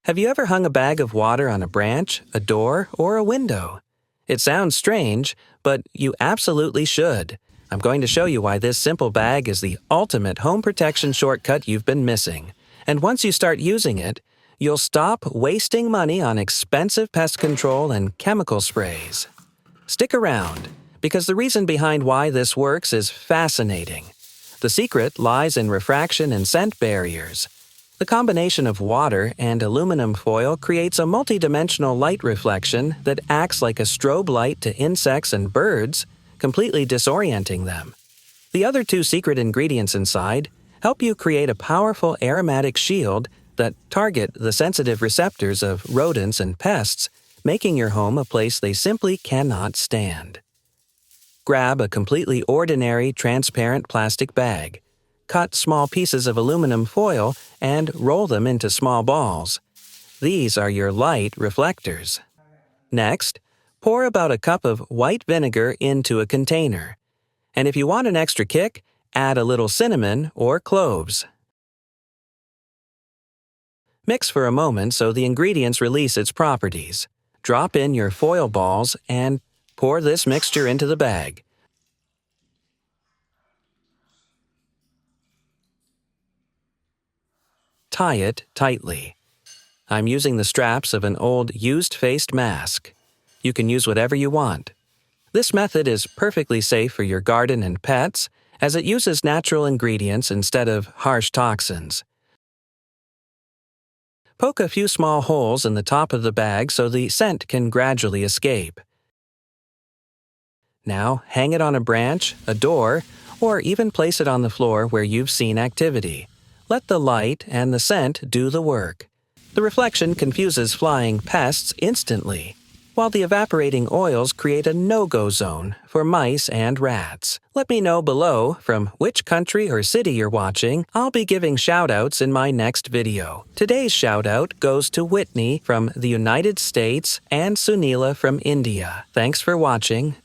Have you ever hung a bag of water on a branch, a door, or a window? It sounds strange, but you absolutely should. I'm going to show you why this simple bag is the ultimate home protection shortcut you've been missing. And once you start using it, you'll stop wasting money on expensive pest control and chemical sprays. Stick around, because the reason behind why this works is fascinating. The secret lies in refraction and scent barriers. The combination of water and aluminum foil creates a multidimensional light reflection that acts like a strobe light to insects and birds, completely disorienting them. The other two secret ingredients inside help you create a powerful aromatic shield that target the sensitive receptors of rodents and pests, making your home a place they simply cannot stand. Grab a completely ordinary transparent plastic bag. Cut small pieces of aluminum foil and roll them into small balls. These are your light reflectors. Next, pour about a cup of white vinegar into a container. And if you want an extra kick, add a little cinnamon or cloves. Mix for a moment so the ingredients release its properties. Drop in your foil balls and pour this mixture into the bag. Tie it tightly. I'm using the straps of an old used-faced mask. You can use whatever you want. This method is perfectly safe for your garden and pets, as it uses natural ingredients instead of harsh toxins. Poke a few small holes in the top of the bag so the scent can gradually escape. Now, hang it on a branch, a door, or even place it on the floor where you've seen activity. Let the light and the scent do the work. The reflection confuses flying pests instantly, while the evaporating oils create a no-go zone for mice and rats. Let me know below from which country or city you're watching. I'll be giving shout-outs in my next video. Today's shout-out goes to Whitney from the United States and Sunila from India. Thanks for watching.